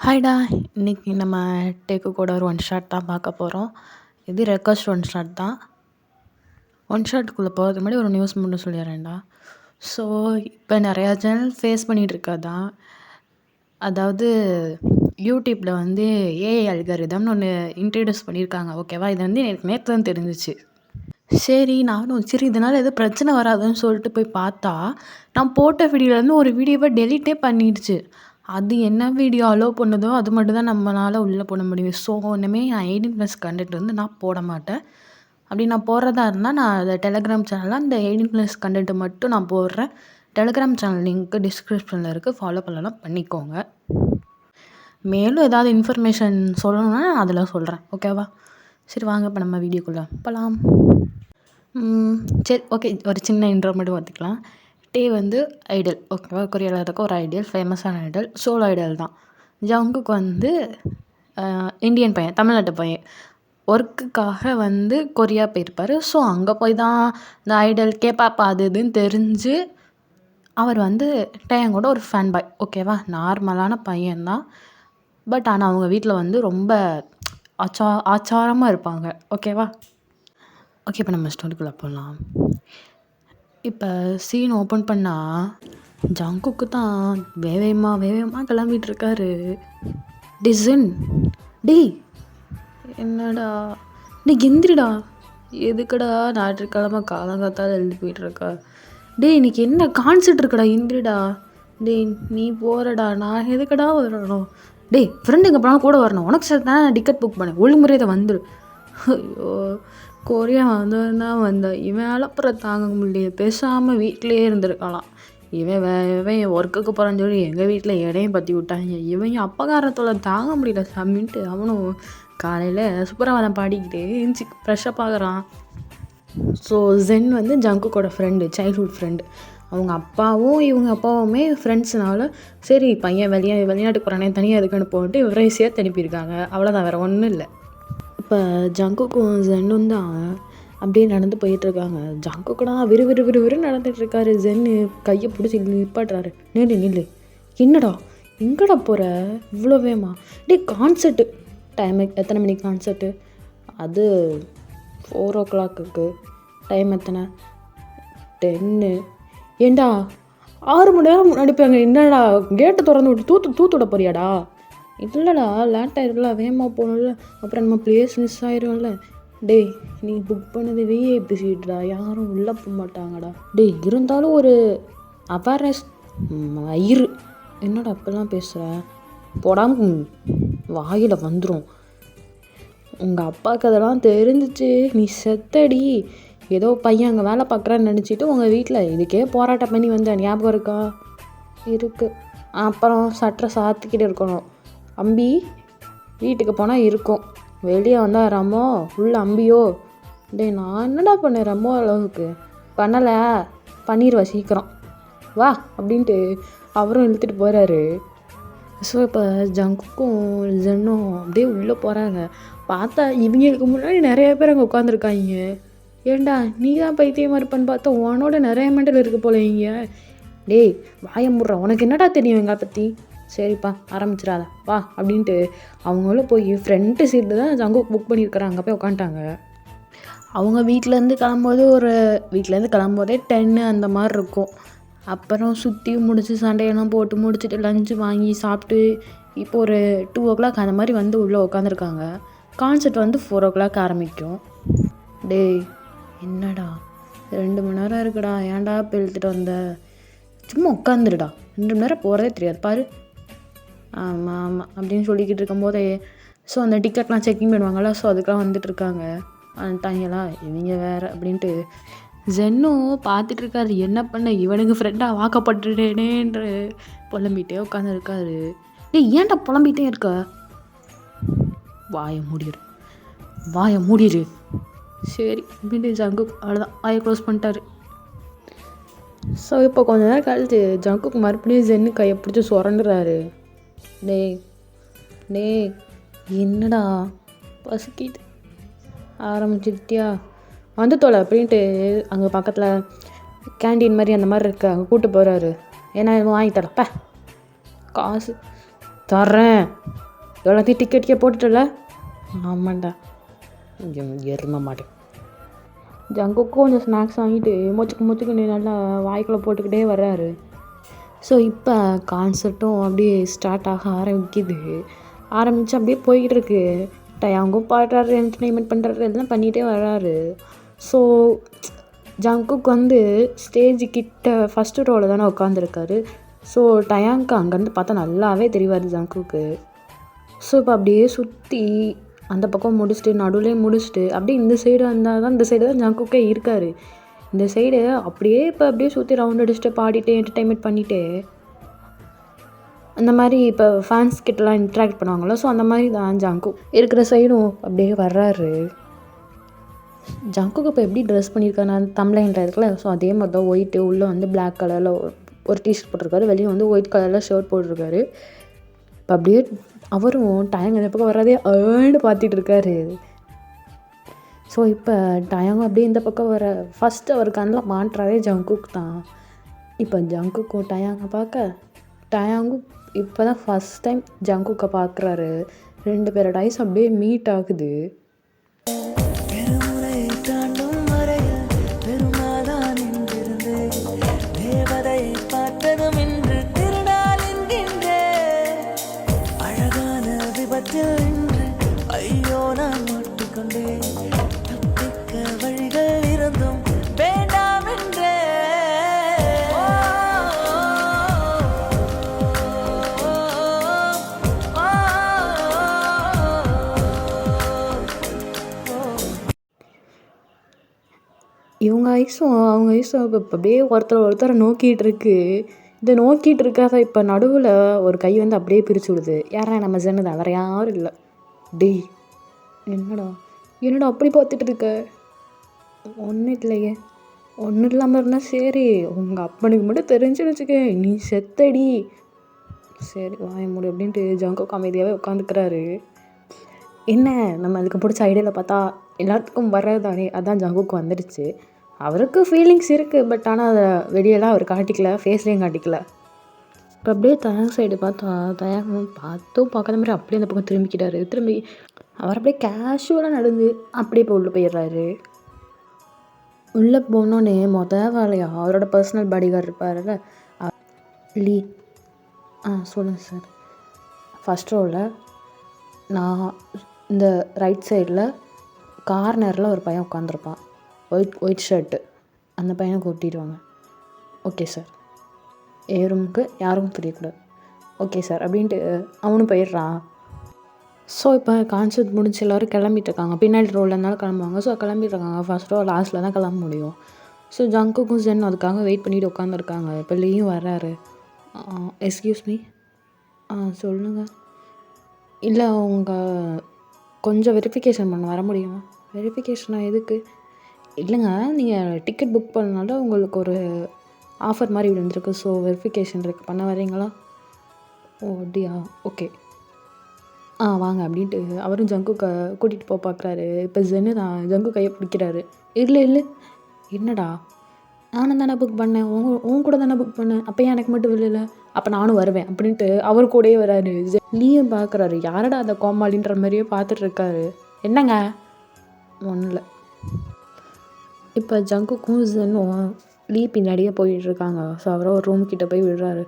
ஹாய்டா! இன்னைக்கு நம்ம டேக்கு கூட ஒரு ஒன் ஷாட் தான் பார்க்க போகிறோம். இது ரெக்வஸ்ட் ஒன் ஷாட் தான். ஒன் ஷாட்டுக்குள்ளே போகிறதுக்கு முன்னாடி ஒரு நியூஸ் மட்டும் சொல்லிடுறேன்டா. ஸோ இப்போ நிறையா சேனல் ஃபேஸ் பண்ணிகிட்டு இருக்கதான், அதாவது யூடியூப்பில் வந்து ஏஐ அல்காரிதம்னு ஒன்று இன்ட்ரடியூஸ் பண்ணியிருக்காங்க. ஓகேவா? இது வந்து எனக்கு நேற்று தான் தெரிஞ்சிச்சு. சரி நானும் இதனால் எதுவும் பிரச்சனை வராதுன்னு சொல்லிட்டு போய் பார்த்தா, நான் போட்ட வீடியோலேருந்து ஒரு வீடியோவை டெலீட்டே பண்ணிடுச்சு. அது என்ன வீடியோ அலோவ் பண்ணுதோ அது மட்டும் தான் நம்மளால் உள்ளே போட முடியும். ஸோ இனிமேல் நான் 18+ கண்டென்ட் வந்து நான் போட மாட்டேன். அப்படி நான் போடுறதா இருந்தால் நான் அதை டெலகிராம் சேனலில் அந்த 18+ கண்டென்ட்டை மட்டும் நான் போடுறேன். டெலகிராம் சேனல் லிங்க்கு டிஸ்கிரிப்ஷனில் இருக்குது, ஃபாலோ பண்ணலாம் பண்ணிக்கோங்க. மேலும் ஏதாவது இன்ஃபர்மேஷன் சொல்லணுன்னா நான் அதில் சொல்கிறேன். ஓகேவா? சரி வாங்க இப்போ நம்ம வீடியோக்குள்ளே போகலாம். சரி ஓகே, ஒரு சின்ன இன்ட்ரோ மட்டும் பார்த்துக்கலாம். டே வந்து ஐடல். ஓகேவா? கொரியாவில் இருக்க ஒரு ஐடல், ஃபேமஸான ஐடல், சோலோ ஐடல் தான். ஜங்குக் வந்து இந்தியன் பையன், தமிழ்நாட்டு பையன். ஒர்க்குக்காக வந்து கொரியா போயிருப்பார். ஸோ அங்கே போய் தான் இந்த ஐடல் கேபாப் அது இதுன்னு தெரிஞ்சு அவர் வந்து டேங்கோட ஒரு ஃபேன் பாய். ஓகேவா? நார்மலான பையன்தான். பட் ஆனால் அவங்க வீட்டில் வந்து ரொம்ப ஆச்சாரமாக இருப்பாங்க. ஓகேவா? ஓகே, இப்போ நம்ம ஸ்டோரிக்குள்ளே போகலாம். இப்போ சீன் ஓப்பன் பண்ணால் ஜங்குக்கு தான் வேகமாக கிளம்பிகிட்ருக்காரு. டிசன் டேய் என்னடா நீ எந்திரிடா, எதுக்குடா ஞாயிற்றுக்கிழமை காலங்காத்தால் எழுதி போயிட்டுருக்கா? டேய் இன்னைக்கு என்ன கான்செர்ட் இருக்குடா, எந்திரிடா. டேய் நீ போகிறடா, நான் எதுக்கடா வரணும்? டேய் ஃப்ரெண்டு எங்கே போனால் கூட வரணும், உனக்கு சார் தான் டிக்கெட் புக் பண்ணேன், ஒழுங்குமுறையை வந்துடு. ஐயோ கொரியா வந்தவன் வந்தா இவன் அலப்புறம் தாங்க முடியல, பேசாமல் வீட்டிலே இருந்திருக்கலாம். இவன் ஒர்க்குக்கு போகிறான்னு சொல்லி எங்கள் வீட்டில் இடையும் பற்றி விட்டாங்க. இவன் அப்பகாரத்தோட தாங்க முடியல சாமின்ட்டு அவனும் காலையில் சுப்பரவாதம் பாடிக்கிட்டு இருந்துச்சு ஃப்ரெஷ்ஷப் ஆகிறான். ஸோ ஜென் வந்து ஜங்குக்கோட ஃப்ரெண்டு, சைல்ட்ஹுட் ஃப்ரெண்டு. அவங்க அப்பாவும் இவங்க அப்பாவுமே ஃப்ரெண்ட்ஸ்னால சரி பையன் வெளிநாட்டுக்கு போகிறானே தனியாக எதுக்குன்னு போட்டு இவரையும் சேர்த்து அனுப்பியிருக்காங்க. அவ்வளோதான், வேறு ஒன்றும் இல்லை. இப்போ ஜங்குக்கும் ஜென்னும் தான் அப்படியே நடந்து போயிட்டுருக்காங்க. ஜங்குக்குடா விறுவிறு நடந்துகிட்ருக்காரு. ஜென்னு கையை பிடிச்சி நிப்பாட்டுறாரு. நில்லு என்னடா எங்கடா போகிற இவ்வளோ வேமா? கான்சர்ட்டு டைம் எத்தனை மணிக்கு கான்சர்ட்டு? அது 4 o'clock இருக்குது. டைம் எத்தனை? 10. ஏண்டா 6 மணி நேரம் முன்னாடி போய் என்னடா கேட்டு திறந்து விட்டு தூத்துட போறியாடா? இல்லைடா லேட் ஆயிரும்ல, வேகமாக போகணும்ல, அப்புறம் நம்ம பிளேஸ் மிஸ் ஆயிரும்ல. டேய் நீ புக் பண்ணது விஐபி சீட்டுடா, யாரும் உள்ளே போக மாட்டாங்கடா. டேய் இருந்தாலும் ஒரு அவேர்னஸ் வயிறு. என்னடா அப்பெல்லாம் பேசுகிற? போடாமல் வாயில் வந்துடும். உங்கள் அப்பாவுக்கு அதெல்லாம் தெரிஞ்சிச்சு நீ செத்தடி. ஏதோ பையன் அங்கே வேலை பார்க்குறான்னு நினச்சிட்டு உங்கள் வீட்டில் இதுக்கே போராட்டம் பண்ணி வந்தேன், ஞாபகம் இருக்கா? இருக்குது. அப்புறம் சட்டை சாத்திக்கிட்டு இருக்கணும். அம்பி வீட்டுக்கு போனால் இருக்கும், வெளியே வந்தால் ரம்மோ உள்ள அம்பியோ. டேய் நான் என்னடா பண்ணேன் ரம்மோ அளவுக்கு? பண்ணலை, பண்ணிடுவா சீக்கிரம் வா அப்படின்ட்டு அவரும் இழுத்துட்டு போகிறாரு. ஸோ இப்போ ஜங்குக்கும் ஜென்னும் அப்படியே உள்ளே போகிறாங்க. பார்த்தா இவங்களுக்கு முன்னாடி நிறைய பேர் அங்கே உட்காந்துருக்காங்க. ஏண்டா நீ தான் பைத்தியமாக இருப்பான்னு பார்த்தா உன்னோட நிறைய மெண்டல் இருக்குது போல இங்கே. டேய் வாயை முடுற, உனக்கு என்னடா தெரியும் எங்களை பற்றி? சரிப்பா ஆரம்பிச்சிடாத வா அப்படின்ட்டு அவங்களும் போய் ஃப்ரண்ட்டு சீட்டு தான் ஜங்குக்கு புக் பண்ணியிருக்கிறாங்க. அங்கே போய் உட்காந்துட்டாங்க. அவங்க வீட்டிலேருந்து கிளம்போதே 10 அந்த மாதிரி இருக்கும். அப்புறம் சுற்றி முடிச்சு சண்டையெல்லாம் போட்டு முடிச்சுட்டு லஞ்சு வாங்கி சாப்பிட்டு இப்போ ஒரு 2 o'clock அந்த மாதிரி வந்து உள்ளே உட்காந்துருக்காங்க. கான்சர்ட் வந்து 4 o'clock ஆரம்பிக்கும். டேய் என்னடா 2 மணி நேரம் இருக்குடா, ஏன்டா இப்போ இழுத்துட்டு வந்த? சும்மா உட்காந்துருடா, 2 மணி நேரம் போகிறதே தெரியாது பாரு. ஆமாம் அப்படின்னு சொல்லிக்கிட்டு இருக்கும்போதே ஸோ அந்த டிக்கெட்லாம் செக்கிங் பண்ணுவாங்கள்ல, ஸோ அதுக்கெலாம் வந்துட்டுருக்காங்க. வந்துட்டாங்களா இவங்க வேறு அப்படின்ட்டு ஜென்னும் பார்த்துட்ருக்காரு. என்ன பண்ண இவனுக்கு ஃப்ரெண்டாக வாக்கப்பட்டுட்டேனேன்ற புலம்பிகிட்டே உட்காந்துருக்காரு. டேய் ஏன்டா புலம்பிகிட்டே இருக்க? வாயை மூடிடு. சரி அப்படின்ட்டு ஜங்குக் அவ்வளோதான் வாயை க்ளோஸ் பண்ணிட்டாரு. ஸோ இப்போ கொஞ்ச நேரம் கழிச்சு ஜங்குக்கு மறுபடியும் ஜென்னு கையை பிடிச்சி சுரண்டுறாரு. டேய் என்னடா பசிக்கிட்டு ஆரம்பிச்சிட்டியா? வந்து தொலை அப்படின்ட்டு அங்கே பக்கத்தில் கேண்டீன் மாதிரி அந்த மாதிரி இருக்கு, அங்கே கூப்பிட்டு போகிறாரு. ஏன்னா எதுவும் வாங்கி தரப்ப காசு தர்றேன். எல்லாத்தையும் டிக்கெட்டுக்கே போட்டுட்டல. ஆமாண்டா. எரும மாடு. ஜங்குக்கும் கொஞ்சம் ஸ்நாக்ஸ் வாங்கிட்டு மொச்சுக்கு நல்லா வாய்க்குள்ளே போட்டுக்கிட்டே வர்றாரு. ஸோ இப்போ கான்சர்ட்டும் அப்படியே ஸ்டார்ட் ஆக ஆரம்பித்து அப்படியே போய்கிட்டு இருக்கு. டயாங்கும் பாடுறாரு, என்டர்டெயின்மெண்ட் பண்ணுறாரு, எல்லாம் பண்ணிகிட்டே வர்றாரு. ஸோ ஜங்குக் வந்து ஸ்டேஜ் கிட்ட ஃபஸ்ட்டு ரோவில் தானே உட்காந்துருக்காரு. ஸோ டயாங்க்கு அங்கேருந்து பார்த்தா நல்லாவே தெரிவார் ஜங்குக்கு. ஸோ இப்போ அப்படியே சுற்றி அந்த பக்கம் முடிச்சுட்டு நடுவுலேயே முடிச்சுட்டு அப்படியே இந்த சைடு வந்தால் தான் இந்த சைடு தான் ஜங்குக்கே இருக்கார். இந்த சைடு அப்படியே இப்போ அப்படியே சுற்றி ரவுண்ட் அடிச்சுட்டு பாடிட்டு என்டர்டெயின்மெண்ட் பண்ணிவிட்டு அந்த மாதிரி இப்போ ஃபேன்ஸ் கிட்டலாம் இன்ட்ராக்ட் பண்ணுவாங்களோ, ஸோ அந்த மாதிரி தான் ஜங்குக் இருக்கிற சைடும் அப்படியே வர்றாரு. ஜங்குக்கு இப்போ எப்படி ட்ரெஸ் பண்ணியிருக்காரு தம்ப்லைன்ல இருக்குல்ல, ஸோ அதே மாதிரி தான் ஒயிட்டு உள்ளே வந்து பிளாக் கலரில் ஒரு டிஷர்ட் போட்டிருக்காரு, வெளியே வந்து ஒயிட் கலரில் ஷர்ட் போட்டிருக்காரு. இப்போ அப்படியே அவரும் டயங்க இந்த பக்கம் வராதே ஏன்னு பார்த்துட்டு இருக்காரு. ஸோ இப்போ டயங்கும் அப்படியே இந்த பக்கம் வர ஃபஸ்ட்டு அவர் கண்ணில் மாட்டுறாரே ஜங்குக் தான். இப்போ ஜங்குக்கும் டயாங்கை பார்க்க டயாங்கும் இப்போ தான் ஃபஸ்ட் டைம் ஜங்குக்கை பார்க்குறாரு. 2 பேரோட ஐஸ் அப்படியே மீட் ஆகுது. ஐயோ நான் மாட்டிக்கொண்டே தப்பிக்க வழிகள் இருந்தும் வேண்டாம் என்றே. இவங்க ஐஸும் அவங்க ஐஸும் இப்போ அப்படியே ஒருத்தரை நோக்கிட்டு இருக்கு. இதை நோக்கிட்டு இருக்காத இப்போ நடுவில் ஒரு கை வந்து அப்படியே பிரித்து விடுது. யாரா நம்ம ஜென்னு தான், வேறு யாரும் இல்லை. டேய் என்னடா அப்படி பார்த்துட்டு இருக்க? ஒன்றும் இல்லையே. ஒன்றும் இல்லாமல் இருந்தால் சரி, உங்கள் அப்பனுக்கு மட்டும் தெரிஞ்சுன்னு வச்சுக்க நீ செத்தடி. சரி வாய மூடு அப்படின்ட்டு ஜங்குக் அமைதியாகவே உட்காந்துக்கிறாரு. என்ன நம்ம அதுக்கு பிடிச்ச ஐடியாவில் பார்த்தா எல்லாத்துக்கும் வர்றதானே, அதான் ஜங்குக்கு வந்துடுச்சு. அவருக்கு ஃபீலிங்ஸ் இருக்குது, பட் ஆனால் அதை வெளியெல்லாம் அவர் காட்டிக்கல, ஃபேஸ்லேயும் காட்டிக்கல. இப்போ அப்படியே தயாங் சைடு பார்த்தா தயாங் பார்க்காத மாதிரி அப்படியே அந்த பக்கம் திரும்பிக்கிட்டாரு. அவர் அப்படியே கேஷுவலாக நடந்து அப்படியே இப்போ உள்ளே போயிடுறாரு. உள்ளே போனோடனே வேலையாக அவரோட பர்சனல் பாடிகார்டு இருப்பார்ல லீ. சொல்லுங்கள் சார். ஃபஸ்ட் ரோவில் நான் இந்த ரைட் சைடில் கார்னரில் ஒரு பையன் உட்காந்துருப்பான், ஒயிட் ஷர்ட்டு. அந்த பையனை கூட்டிடுவாங்க. Okay sir. ரூமுக்கு யாரும் தெரியக்கூடாது. ஓகே சார் அப்படின்ட்டு அவனும் போயிடுறான். ஸோ இப்போ கான்சர்ட் முடிஞ்சு எல்லோரும் கிளம்பிட்டுருக்காங்க. பின்னாடி ரோவில் இருந்தாலும் கிளம்புவாங்க. ஸோ கிளம்பிட்டுருக்காங்க. ஃபஸ்ட் ரோ லாஸ்ட்டில் தான் கிளம்ப முடியும். ஸோ ஜங்குக்கும் ஜென் அதுக்காக வெயிட் பண்ணிவிட்டு உட்காந்துருக்காங்க. இப்போ லீயும் வர்றாரு. Excuse me. சொல்லுங்கள். இல்லை உங்கள் கொஞ்சம் வெரிஃபிகேஷன் பண்ண வர முடியுமா? வெரிஃபிகேஷனா எதுக்கு? இல்லைங்க, நீங்கள் டிக்கெட் புக் பண்ணனால உங்களுக்கு ஒரு ஆஃபர் மாதிரி விழுந்திருக்கு. ஸோ வெரிஃபிகேஷன் இருக்குது, பண்ண வரீங்களா? ஓ அப்படியா, ஓகே. வாங்க அப்படின்ட்டு அவரும் ஜங்குக்கை கூட்டிகிட்டு போக பார்க்குறாரு. இப்போ ஜென்னு தான் ஜங்கு கையை பிடிக்கிறாரு. இல்லை என்னடா, நானும் தானே புக் பண்ணேன், உன் கூட தானே புக் பண்ணேன், அப்போ ஏன் எனக்கு மட்டும் இல்லை? அப்போ நானும் வருவேன் அப்படின்ட்டு அவர் கூடயே வராரு. லீயும் பார்க்குறாரு. யாரடா அந்த கோமாளின்ற மாதிரியே பார்த்துட்ருக்காரு. என்னங்க? ஒன்றும் இல்லை. இப்போ ஜங்குக்கும் ஜென்னும் லீ பின்னாடியே போயிட்டுருக்காங்க. ஸோ அவரை ஒரு ரூம் கிட்டே போய் விடுறாரு.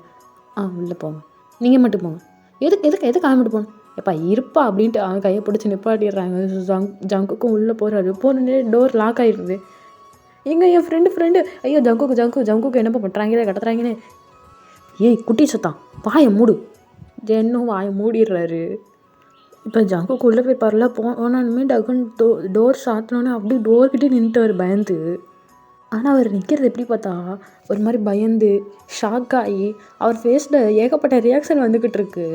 உள்ளே போங்க, நீங்கள் மட்டும் போங்க. எதுக்கு ஆரம்பிட்டு போகணும்? எப்பா இருப்பா அப்படின்ட்டு அவன் கையை பிடிச்சி நிப்பாட்டிடுறாங்க. ஜங்குக்கும் உள்ளே போகிறாரு. போனோடனே டோர் லாக் ஆகிடுது. என் ஃப்ரெண்டு ஐயோ ஜங்குக்கு என்னப்பா பண்ணுறாங்களே கடத்துறாங்கன்னு. ஏய் குட்டி சத்தான், வாயை மூடு. ஜென்னும் வாயை மூடிடுறாரு. இப்போ ஜங்குக்கு உள்ளே போய் பரல போனாலுமே டக்குன்னு டோர் சாத்தினோன்னே அப்படியே டோர்கிட்டே நின்றுட்டார் பயந்து. ஆனால் அவர் நிற்கிறது எப்படி பார்த்தா ஒரு மாதிரி பயந்து ஷாக் ஆகி அவர் ஃபேஸில் ஏகப்பட்ட ரியாக்ஷன் வந்துக்கிட்டு இருக்கு.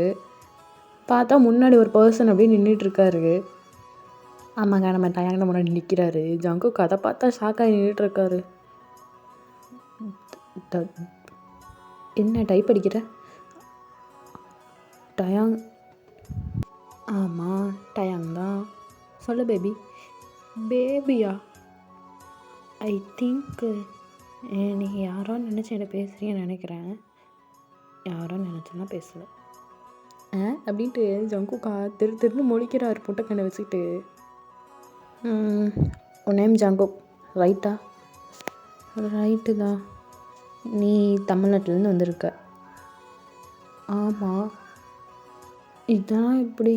பார்த்தா முன்னாடி ஒரு பர்சன் அப்படியே நின்றுட்டுருக்காரு. ஆமாங்க, நம்ம டயாங்கில் முன்னாடி நிற்கிறாரு. ஜங்குக்கு அதை பார்த்தா ஷாக் ஆகி நின்றுட்டுருக்காரு. என்ன டைப் அடிக்கிற? டயாங். ஆமாம் டயாங் தான். சொல்லு பேபியா? ஐ திங்க் நீ யாரோ நினச்சி என்ன பேசுகிறீன்னு நினைக்கிறேன். யாரோ நினச்செல்லாம் பேசலை. அப்படின்ட்டு ஜங்குக்கா திருன்னு முழிக்கிறார் புட்டக்கண்ணை வச்சுக்கிட்டு. உன் நேம் ஜங்குக் ரைட்டா? ரைட்டு தான். நீ தமிழ்நாட்டிலேருந்து வந்திருக்க? ஆமாம். இதெல்லாம் எப்படி?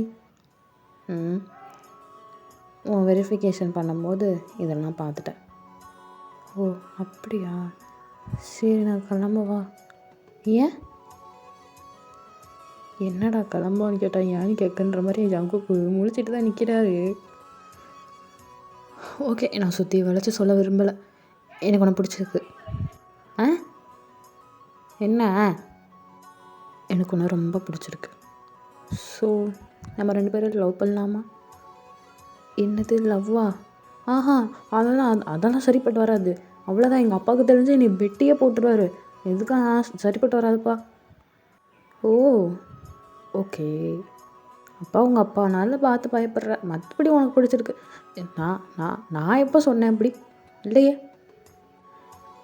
உன் வெரிஃபிகேஷன் பண்ணும்போது இதெல்லாம் பார்த்துட்டேன். ஓ அப்படியா, சரி நான் கிளம்பவா? ஏன்? என்னடா கிளம்பான்னு கேட்டால் ஏன்னு கேட்குன்ற மாதிரி ஜங்குக்கு முழிச்சிட்டு தான் நிற்கிறாரு. ஓகே, நான் சுற்றி வளைச்சி சொல்ல விரும்பலை. எனக்கு ஒன்று பிடிச்சிருக்கு. என்ன? எனக்கு ஒன்று ரொம்ப பிடிச்சிருக்கு. ஸோ நம்ம 2 பேரும் லவ் பண்ணலாமா? என்னது லவ்வா? அதெல்லாம் சரிப்பட்டு வராது. அவ்வளோதான், எங்கள் அப்பாவுக்கு தெரிஞ்சு நீ வெட்டியே போட்டுருவாரு. எதுக்கா சரிப்பட்டு வராதுப்பா. ஓ ஓகே, அப்பா உங்கள் அப்பானால பார்த்து பயப்படுற, மற்றபடி உனக்கு பிடிச்சிருக்கு. நான் எப்போ சொன்னேன் அப்படி? இல்லையே.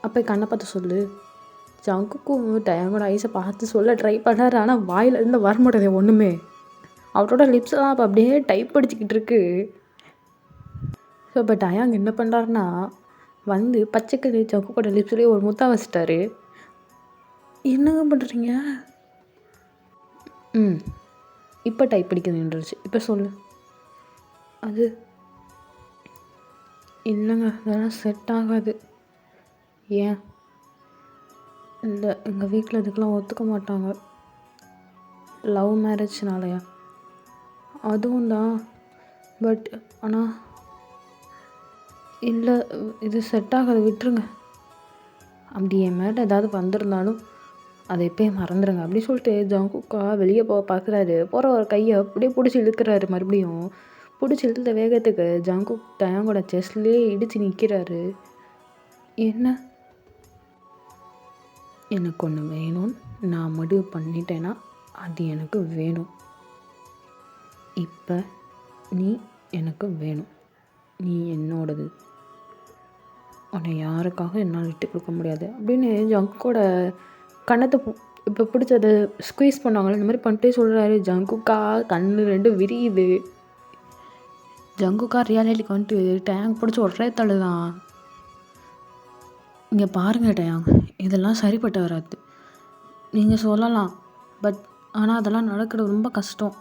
அப்போ கண்ணை பார்த்து சொல்லு. ஜங்குக்கும் டயங்கோட ஐஸை பார்த்து சொல்ல ட்ரை பண்ணார், ஆனால் வாயிலிருந்து வர மாட்டேது ஒன்றுமே. அவரோட லிப்ஸ்லாம் அப்போ அப்படியே டைப் அடிச்சுக்கிட்டு இருக்கு. ஸோ இப்போ டயாங் என்ன பண்ணுறாருன்னா வந்து பச்சைக்கறி ஜங்குக்கோட லிப்ஸ்லேயே ஒரு முத்தா வச்சிட்டாரு. என்னங்க பண்ணுறீங்க? இப்போ டைப் அடிக்க நின்றுச்சு. இப்போ சொல்லு. அது இல்லைங்க, அதெல்லாம் செட் ஆகாது. ஏன்? இல்லை, எங்கள் வீட்டில் இதுக்கெலாம் ஒத்துக்க மாட்டாங்க. லவ் மேரேஜ்னாலயா? அதுவும் தான், பட் ஆனால் இல்லை, இது செட் ஆகாது, விட்டுருங்க. அப்படி என் மேலே ஏதாவது வந்திருந்தாலும் அதை எப்போயே மறந்துடுங்க அப்படி சொல்லிட்டு ஜங்குக்கா வெளியே போக பார்க்குறாரு. போகிற ஒரு கையை அப்படியே பிடிச்சி இழுக்கிறாரு. மறுபடியும் பிடிச்சி இழுத்த வேகத்துக்கு ஜங்குக் டயாங்கோட செஸ்ட்லேயே இடித்து நிற்கிறாரு. என்ன? எனக்கு ஒன்று வேணும்னு நான் முடிவு பண்ணிட்டேன்னா அது எனக்கு வேணும். இப்போ நீ எனக்கு வேணும், நீ என்னோடது, உன்னை யாருக்காக என்னால் விட்டு கொடுக்க முடியாது அப்படின்னு ஜங்குக்கோட கண்ணத்தை இப்போ பிடிச்சதை ஸ்குவீஸ் பண்ணாங்களே, இந்த மாதிரி பண்ணிட்டே சொல்கிறாரு. ஜங்குக்கா கண்ணு 2 விரியுது. ஜங்குக்கா ரியாலிட்டிக்கு வந்துட்டு டேங்க் பிடிச்சி ஒரே தள்ளு தான். இங்கே பாருங்கள் டேங், இதெல்லாம் சரிப்பட்டு வராது. நீங்கள் சொல்லலாம், பட் ஆனால் அதெல்லாம் நடக்கிறது ரொம்ப கஷ்டம்.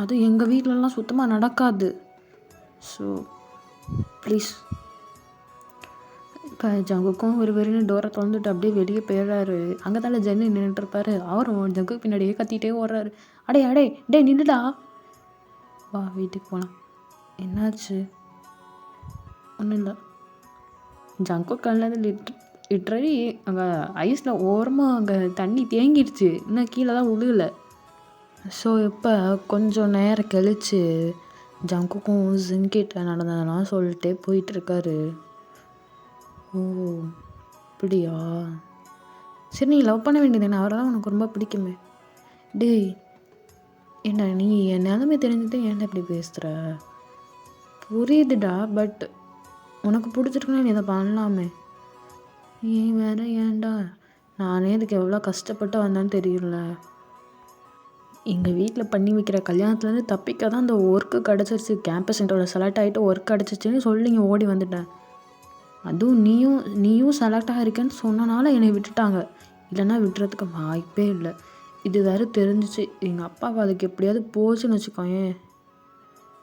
அது எங்கள் வீட்டிலலாம் சுத்தமாக நடக்காது. So please. இப்போ ஜங்குக்கும் ஒரு வெறின்னு டோரை திறந்துட்டு அப்படியே வெளியே போயிடுறாரு. அங்கே தானே ஜென்னு நின்றுட்டுருப்பாரு. அவரும் ஜங்கு பின்னாடியே கத்திகிட்டே ஓடுறாரு. டே நின்றுடா, வா வீட்டுக்கு போகலாம். என்னாச்சு? ஒன்றும் இல்லை. ஜங்கு கண்ணில் லிட்ரலி அங்கே ஐஸில் ஓரமாக அங்கே தண்ணி தேங்கிடுச்சு, இன்னும் கீழே தான் விழுகலை. ஸோ இப்போ கொஞ்சம் நேரம் கழித்து ஜங்குக்கும் ஜின்கிட்ட நடந்ததெல்லாம் சொல்லிட்டே போயிட்டுருக்காரு. ஓ அப்படியா, சரி நீ லவ் பண்ண வேண்டியது, அவரை தான் உனக்கு ரொம்ப பிடிக்குமே. டேய் என்ன நீ என் நிலமை தெரிஞ்சுட்டு ஏன்டா இப்படி பேசுகிற? புரியுதுடா, பட் உனக்கு பிடிச்சிருக்குன்னா நீ இதை பண்ணலாமே. ஏன் வேற ஏன்டா? நானே இதுக்கு எவ்வளோ கஷ்டப்பட்டு வந்தேன்னு தெரியல. எங்கள் வீட்டில் பண்ணி வைக்கிற கல்யாணத்துலேருந்து தப்பிக்க தான் அந்த ஒர்க்கு கிடச்சிருச்சு. கேம்பஸ் இன்டர்வியூவில் செலக்ட் ஆகிட்டு ஒர்க் கிடச்சிச்சின்னு சொல்லி இங்கே ஓடி வந்துட்டேன். அதுவும் நீயும் செலக்ட் ஆகிருக்கேன்னு சொன்னனால என்னை விட்டுட்டாங்க, இல்லைன்னா விட்டுறதுக்கு வாய்ப்பே இல்லை. இது வேறு தெரிஞ்சிச்சு. எங்கள் அப்பாவை அதுக்கு எப்படியாவது போச்சுன்னு வச்சுக்கோயேன்,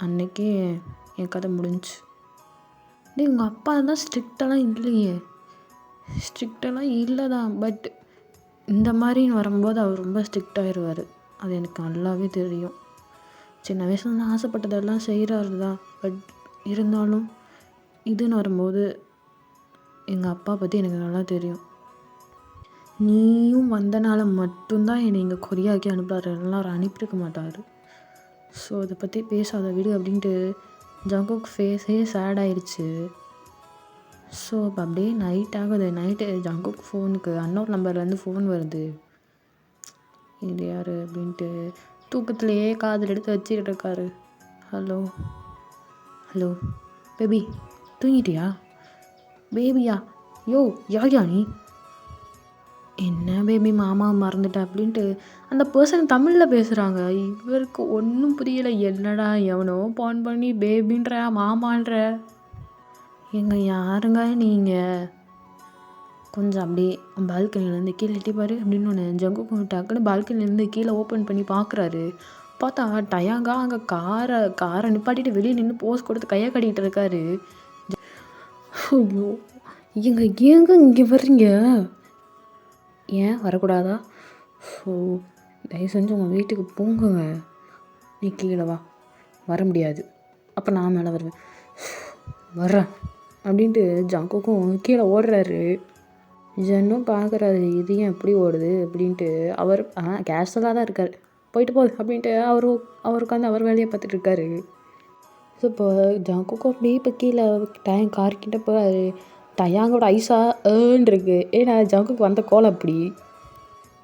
அன்றைக்கே என் கதை முடிஞ்சிச்சு. உங்கள் அப்பா தான் ஸ்ட்ரிக்டெல்லாம் இல்லையே. ஸ்ட்ரிக்டெல்லாம் இல்லை தான், பட் இந்த மாதிரின்னு வரும்போது அவர் ரொம்ப ஸ்ட்ரிக்ட் ஆகிடுவார். அது எனக்கு நல்லாவே தெரியும். சின்ன வயசில் நான் ஆசைப்பட்டதெல்லாம் செய்கிறாரு தான், பட் இருந்தாலும் இதுன்னு வரும்போது எங்கள் அப்பா பற்றி எனக்கு நல்லா தெரியும். நீயும் வந்தனால மட்டும்தான் என்னை இங்கே கொரியாக்கி அனுப்புகிறாரு, எல்லாரும் அனுப்பியிருக்க மாட்டார். ஸோ இதை பற்றி பேசாத விடு அப்படின்ட்டு ஜங்குக் ஃபேஸே சேட் ஆயிடுச்சு. ஸோ இப்போ அப்படியே நைட் ஆகுது. நைட்டு ஜங்குக் ஃபோனுக்கு அன்னோர் நம்பர்லேருந்து ஃபோன் வருது. இது யார் அப்படின்ட்டு தூக்கத்துலேயே காதில் எடுத்து வச்சுக்கிட்டு இருக்காரு. Hello baby, தூங்கிட்டியா? பேபியா? யோ யார்யா நீ? என்ன பேபி மாமாவை மறந்துட்டேன் அப்படின்ட்டு அந்த பர்சன் தமிழில் பேசுகிறாங்க. இவருக்கு ஒன்றும் புரியலை. என்னடா எவனோ ஃபோன் பண்ணி பேபின்ற மாமான்ற. ஏங்க யாருங்க நீங்கள்? கொஞ்சம் அப்படியே பால்கனிலேருந்து கீழே எட்டி பாரு அப்படின்னு ஒன்று ஜங்குக்கு டக்குன்னு பால்கனிலேருந்து கீழே ஓப்பன் பண்ணி பார்க்குறாரு. பார்த்தா டயாங்கா அங்கே காரை நிப்பாட்டிட்டு வெளியே நின்று போஸ் கொடுத்து கையை கட்டிகிட்டு இருக்காரு. ஐயோ ஏங்க ஏங்க இங்கே வர்றீங்க? ஏன் வரக்கூடாதா? ஸோ தயவு செஞ்சு உங்கள் வீட்டுக்கு போங்கங்க. நீ கீழே வா. வர முடியாது. அப்போ நான் மேலே வருவேன். வர்றேன் அப்படின்ட்டு ஜங்குக்கும் கீழே ஓடுறாரு. ஜன்னும் பார்க்குறாரு, இது ஏன் எப்படி ஓடுது அப்படின்ட்டு. அவர் கேஷுவலாக தான் இருக்கார். போயிட்டு போகுது அப்படின்ட்டு அவர் உட்காந்து அவர் வேலையை பார்த்துட்டு இருக்காரு. ஸோ இப்போ ஜங்குக்கும் அப்படியே இப்போ கீழே கார்கிட்ட போகிறாரு. டயாங்கோட ஐஸாக இருக்கு. ஏன்னா ஜங்குக்கு வந்த கோலம் அப்படி.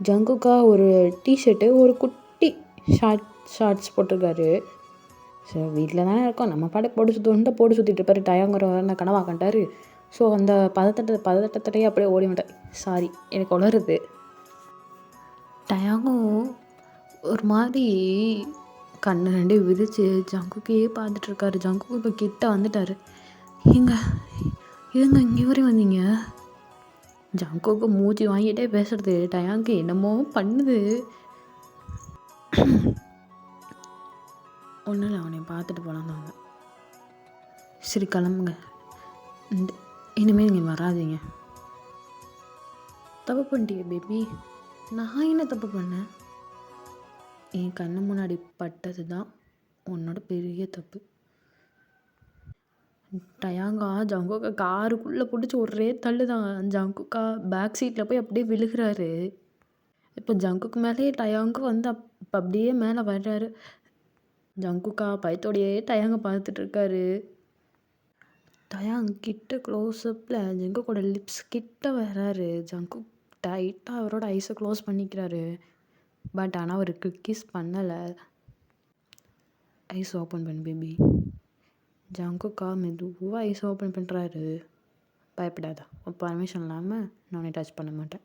ஜங்குக்கா ஒரு டிஷர்ட்டு ஒரு குட்டி ஷார்ட்ஸ் போட்டிருக்காரு. ஸோ வீட்டில் தானே இருக்கோம், நம்ம பாட்டுக்கு போட்டு சுற்றிட்டு இருப்பார். டயாங்கிற கனவா கண்டாரு. ஸோ அந்த பதட்டத்திலேயே அப்படியே ஓடி விட்டேன். சாரி, எனக்கு உளருது. டயாங்கும் ஒரு மாதிரி கண்ணு ரெண்டு விரிச்சு ஜங்குக்கையே பார்த்துட்ருக்காரு. ஜங்குக்கு இப்போ கிட்ட வந்துட்டார். ஏங்க இங்கே வரையும் வந்தீங்க? ஜங்குக்கு மூச்சு வாங்கிட்டே பேசுறது. டயாங்கு என்னமோ பண்ணுது. ஒன்றும் இல்லை, அவனை பார்த்துட்டு போகலாம் தாங்க. சரி கிளம்புங்க. இனிமேல் நீங்கள் வராதீங்க. தப்பு பண்ணிட்டீங்க பேபி. நான் என்ன தப்பு பண்ணேன்? என் கண்ணு முன்னாடி பட்டது தான் உன்னோட பெரிய தப்பு. டயாங்கா ஜங்குக்கா காருக்குள்ளே பிடிச்சி ஒரே தள்ளு தான். ஜங்குக்கா பேக் சீட்டில் போய் அப்படியே விழுகிறாரு. இப்போ ஜங்குக்கு மேலேயே டயாங்கு வந்து இப்போ அப்படியே மேலே வர்றாரு. ஜங்குக்கா பயத்தோடையே டயாங்க பார்த்துட்ருக்காரு. டயாங் கிட்ட க்ளோஸ்அப்பில் ஜங்குக்கோட லிப்ஸ் கிட்ட வர்றாரு. ஜங்கு டைட்டாக அவரோட ஐஸை க்ளோஸ் பண்ணிக்கிறாரு. பட் ஆனால் அவர் கிஸ் பண்ணலை. ஐஸ் ஓப்பன் பண்ணு பேபி. ஜங்குக்கா மெதுவாக ஐஸ் ஓப்பன் பண்ணுறாரு. பயப்படாதா, பர்மிஷன் இல்லாமல் நானே டச் பண்ண மாட்டேன்.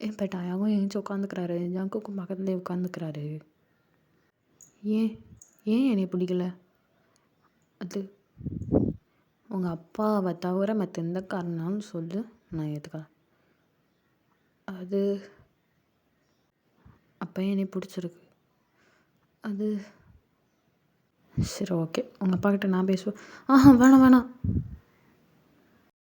இப்போ டயாங்கும் எழுந்துச்சி உட்காந்துக்கிறாரு. ஜங்குக்கும் பக்கத்துலேயே உட்காந்துக்கிறாரு. ஏன் என்னை பிடிக்கல? அது உங்கள் அப்பாவை தவிர மற்ற எந்த காரணம்னாலும் சொல்லு, நான் ஏற்றுக்கலாம். அது அப்போ என்னை பிடிச்சிருக்கு. அது சரி ஓகே, உங்கள் அப்பாக்கிட்ட நான் பேசுவேன். வேணாம்